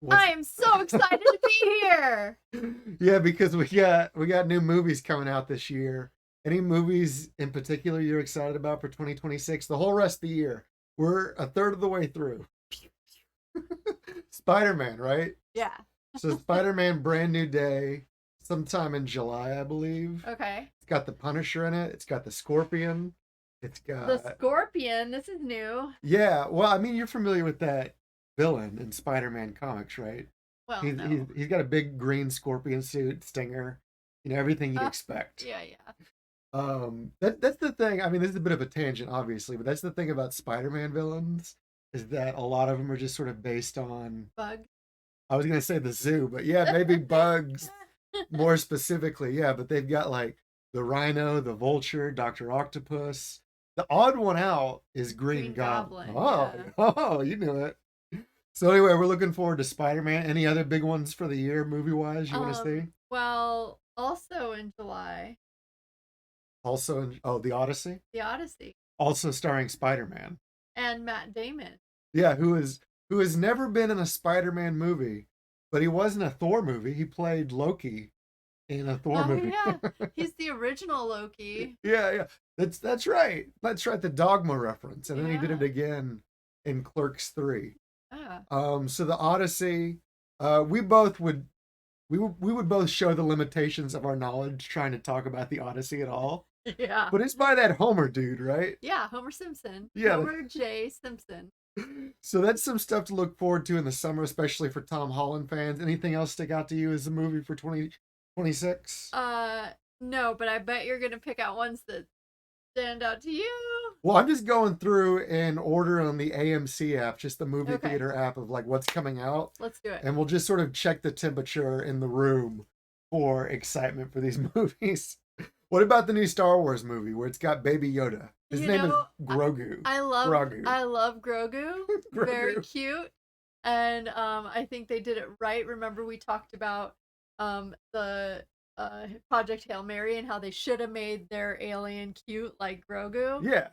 I What's am so excited to be here. Yeah, because we got new movies coming out this year. Any movies in particular you're excited about for 2026? The whole rest of the year. We're a third of the way through. Spider-Man, right? Yeah. So Spider-Man Brand New Day, sometime in July, I believe. Okay. It's got the Punisher in it. It's got the Scorpion. It's The got Scorpion. This is new. Yeah, well, I mean, you're familiar with that villain in Spider-Man comics, right? Well, He's got a big green scorpion suit, stinger, everything you'd uh, expect. yeah, yeah. That's the thing. I mean, this is a bit of a tangent, obviously, but that's the thing about Spider-Man villains is that a lot of them are just sort of based on. Bug. I was gonna say the zoo, but yeah, maybe bugs more specifically. Yeah, but they've got like the Rhino, the Vulture, Doctor Octopus. The odd one out is Green Green Goblin. Goblin. Oh, Yeah. oh, you knew it. So anyway, we're looking forward to Spider-Man. Any other big ones for the year, movie-wise, you want to see? Well, also in July, Also, The Odyssey, The Odyssey also starring Spider-Man. and Matt Damon. Yeah, who has never been in a Spider-Man movie, but he was in a Thor movie. He played Loki in a Thor Oh movie. yeah, he's the original Loki. Yeah, yeah. That's right. That's right. The Dogma reference, and then he did Yeah. it again in Clerks 3. Yeah. So the Odyssey, we both would we would both show the limitations of our knowledge trying to talk about the Odyssey at all. Yeah. But it's by that Homer dude, right? Yeah. Homer Simpson. Yeah. Homer J. Simpson. So that's some stuff to look forward to in the summer, especially for Tom Holland fans. Anything else stick out to you as a movie for 2026? No, but I bet you're gonna pick out ones that stand out to you. Well, I'm just going through in order on the AMC app, just the movie Okay. theater app of like what's coming out. Let's do it. And we'll just sort of check the temperature in the room for excitement for these movies. What about the new Star Wars movie where it's got Baby Yoda? His name is Grogu. I love Grogu. I love Grogu. Very Grogu. cute. And I think they did it right. Remember we talked about the Project Hail Mary and how they should have made their alien cute like Grogu. Yeah.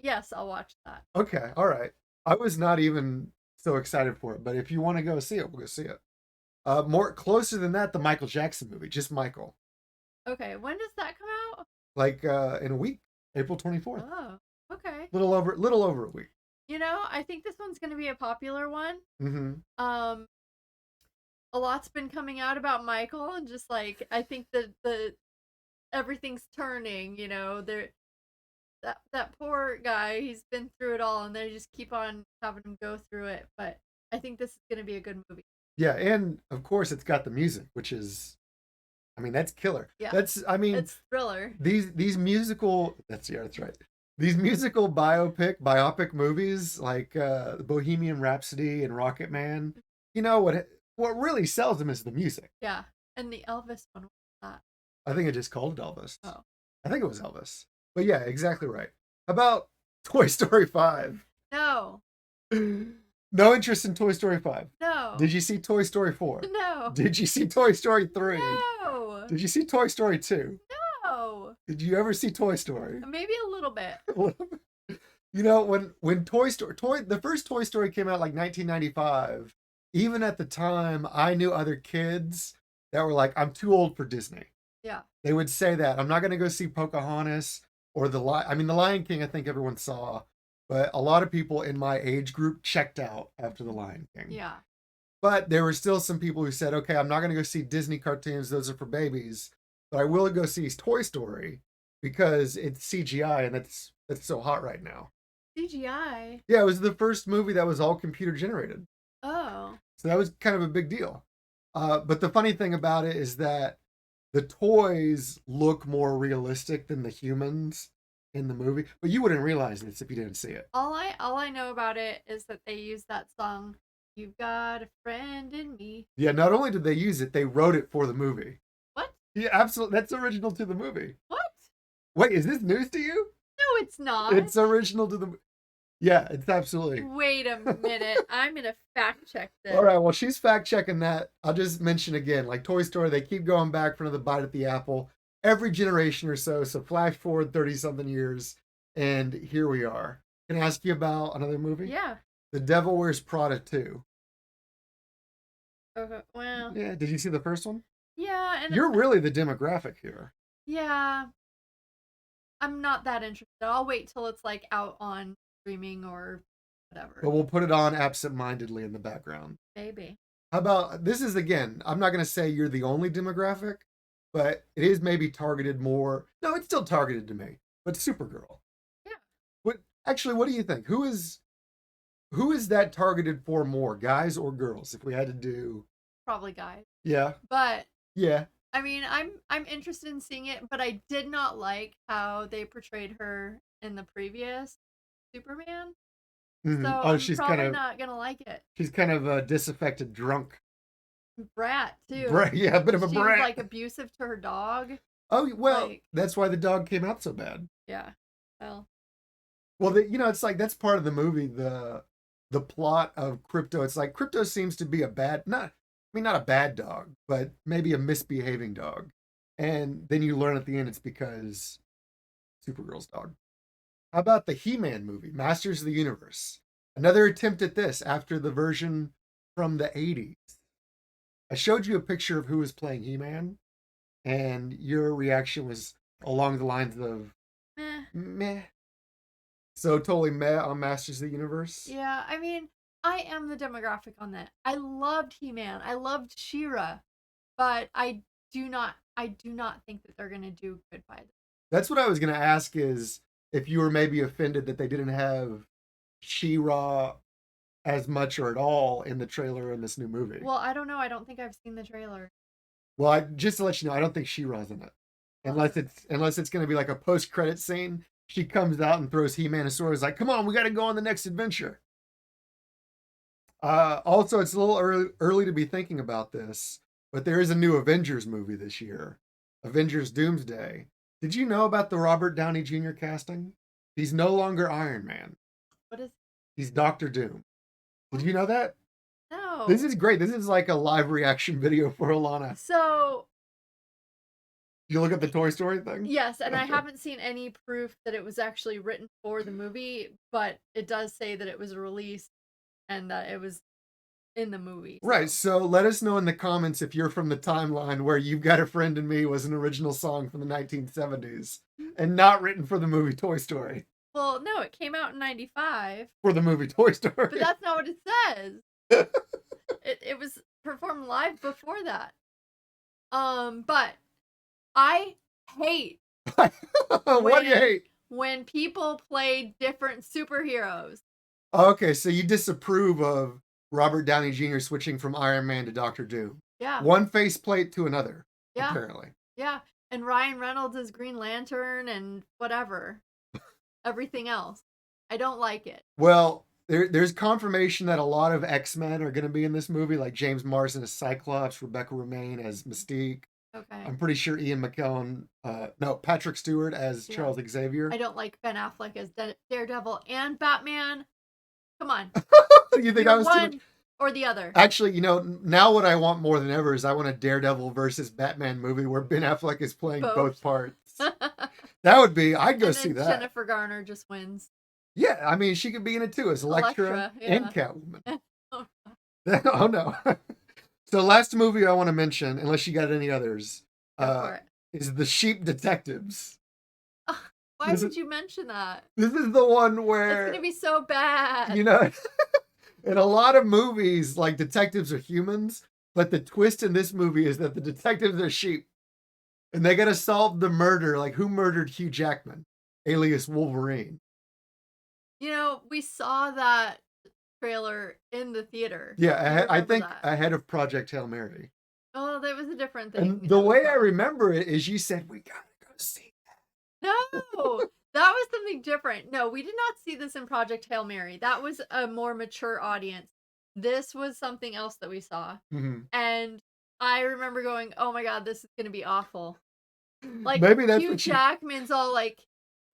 Yes, I'll watch that. Okay. All right. I was not even so excited for it, but if you want to go see it, we'll go see it. More closer than that, the Michael Jackson movie, just Michael. Okay, when does that come out? Like in a week, April 24th. Oh, okay. Little over a week. I think this one's gonna be a popular one. Mm-hmm. A lot's been coming out about Michael, and just like I think the everything's turning. There that poor guy, he's been through it all, and they just keep on having him go through it. But I think this is gonna be a good movie. Yeah, and of course it's got the music, which is, I mean, that's killer. Yeah, It's thriller. These musical. That's right. These musical biopic movies like Bohemian Rhapsody and Rocket Man. You know what really sells them is the music. Yeah, and the Elvis one was that. I think I just called it Elvis. Oh, I think it was Elvis. But yeah, exactly right. How about Toy Story 5? no, No interest in Toy Story 5. no. Did you see Toy Story 4? No. Did you see Toy Story 3? No. Did you see Toy Story 2? No. Did you ever see Toy Story? Maybe a little bit. When the first Toy Story came out like 1995, even at the time, I knew other kids that were like, I'm too old for Disney. Yeah. They would say that. I'm not going to go see Pocahontas or the Lion King, I think everyone saw, but a lot of people in my age group checked out after the Lion King. Yeah. But there were still some people who said, okay, I'm not going to go see Disney cartoons. Those are for babies. But I will go see Toy Story because it's CGI and that's so hot right now. CGI. Yeah, it was the first movie that was all computer generated. Oh. So that was kind of a big deal. But the funny thing about it is that the toys look more realistic than the humans in the movie. But you wouldn't realize this if you didn't see it. All I know about it is that they use that song, "You've Got a Friend in Me." Yeah, not only did they use it, they wrote it for the movie. What? Yeah, absolutely. That's original to the movie. What? Wait, is this news to you? No, it's not. It's original to the. Yeah, it's absolutely. Wait a minute. I'm gonna fact check this. All right, well, she's fact checking that. I'll just mention again, like Toy Story, they keep going back for another bite at the apple every generation or so. So flash forward 30 something years, and here we are. Can I ask you about another movie? Yeah. The Devil Wears Prada 2. Okay, well. Yeah, did you see the first one? Yeah, and You're really the demographic here. yeah, I'm not that interested. I'll wait till it's like out on streaming or whatever. But we'll put it on absent-mindedly in the background. Maybe. How about this is again, I'm not going to say you're the only demographic, but it is maybe targeted more. No, it's still targeted to me, but Supergirl. Yeah. What do you think? Who is that targeted for more, guys or girls? If we had to do Probably guys. Yeah. But Yeah. I mean, I'm interested in seeing it, but I did not like how they portrayed her in the previous Superman. Mm-hmm. So Oh, I'm probably not gonna like it. She's kind of a disaffected drunk. Brat too. Yeah, a bit of a she brat. Was like abusive to her dog. Oh well, like, that's why the dog came out so bad. Yeah. Well, it's like that's part of the movie. The plot of Crypto. It's like Crypto seems to be not a bad dog, but maybe a misbehaving dog. And then you learn at the end it's because Supergirl's dog. How about the He-Man movie, Masters of the Universe? Another attempt at this after the version from the 80s. I showed you a picture of who was playing He-Man, and your reaction was along the lines of meh. So totally meh on Masters of the Universe? Yeah, I mean, I am the demographic on that. I loved He-Man. I loved She-Ra, but I do not think that they're gonna do good by them. That's what I was gonna ask is if you were maybe offended that they didn't have She-Ra as much or at all in the trailer in this new movie. Well, I don't know. I don't think I've seen the trailer. Well, just to let you know, I don't think She-Ra's in it. Unless it's going to be like a post-credit scene. She comes out and throws He-Man a sword. Is like, come on, we got to go on the next adventure. Also, it's a little early to be thinking about this, but there is a new Avengers movie this year. Avengers Doomsday. Did you know about the Robert Downey Jr. casting? He's no longer Iron Man. What is? He's Dr. Doom. Did you know that? No. This is great. This is like a live reaction video for Alana. So, you look at the Toy Story thing? Yes, and okay. I haven't seen any proof that it was actually written for the movie, but it does say that it was released and that it was in the movie. So. Right. So let us know in the comments if you're from the timeline where You've Got a Friend in Me was an original song from the 1970s and not written for the movie Toy Story. Well, no, it came out in 95. For the movie Toy Story. But that's not what it says. it was performed live before that. But I hate what do you hate? When people play different superheroes. Okay, so you disapprove of Robert Downey Jr. switching from Iron Man to Dr. Doom. Yeah. One faceplate to another, yeah. apparently. Yeah, and Ryan Reynolds is Green Lantern and whatever. Everything else. I don't like it. Well, there's confirmation that a lot of X-Men are going to be in this movie, like James Marsden as Cyclops, Rebecca Romijn as Mystique. Okay. I'm pretty sure Ian McKellen, Patrick Stewart as Charles Xavier. I don't like Ben Affleck as Daredevil and Batman. Come on. You think I was one or the other? Actually, now what I want more than ever is I want a Daredevil versus Batman movie where Ben Affleck is playing both parts. That would be, I'd go see that. Jennifer Garner just wins. Yeah, I mean, she could be in it too as Elektra and Catwoman. Oh, no. So last movie I want to mention, unless you got any others, is The Sheep Detectives. Why would you mention that? This is the one where... It's going to be so bad. In a lot of movies, like detectives are humans, but the twist in this movie is that the detectives are sheep. And they got to solve the murder, like who murdered Hugh Jackman, alias Wolverine. We saw that trailer in the theater. Yeah, I think ahead of Project Hail Mary. Oh, that was a different thing. And the way I remember it is you said, we gotta go see that. No, that was something different. No, we did not see this in Project Hail Mary. That was a more mature audience. This was something else that we saw. Mm-hmm. And I remember going, oh my God, this is going to be awful. Like, maybe that's Hugh Jackman's all like,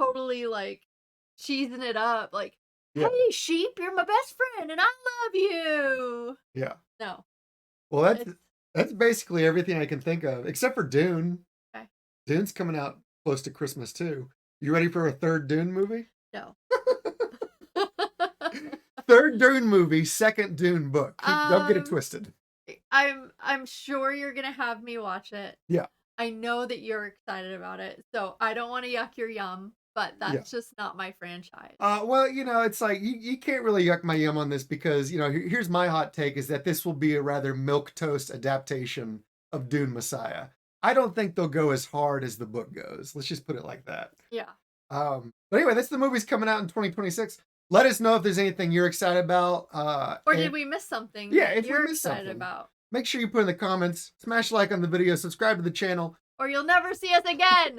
totally like, cheesing it up. Like, hey, sheep, you're my best friend and I love you. Yeah. No. Well, that's basically everything I can think of, except for Dune. Okay. Dune's coming out close to Christmas, too. You ready for a third Dune movie? No. Third Dune movie, second Dune book. Don't get it twisted. I'm sure you're gonna have me watch it. Yeah. I know that you're excited about it, so I don't want to yuck your yum, but Yeah. that's just not my franchise. Well, it's like you can't really yuck my yum on this because here's my hot take is that this will be a rather milk toast adaptation of Dune Messiah. I don't think they'll go as hard as the book goes. Let's just put it like that. Yeah. But anyway, that's the movie's coming out in 2026. Let us know if there's anything you're excited about. Or did we miss something Yeah, that if we you're missed excited something. about? Make sure you put in the comments, smash like on the video, subscribe to the channel. Or you'll never see us again.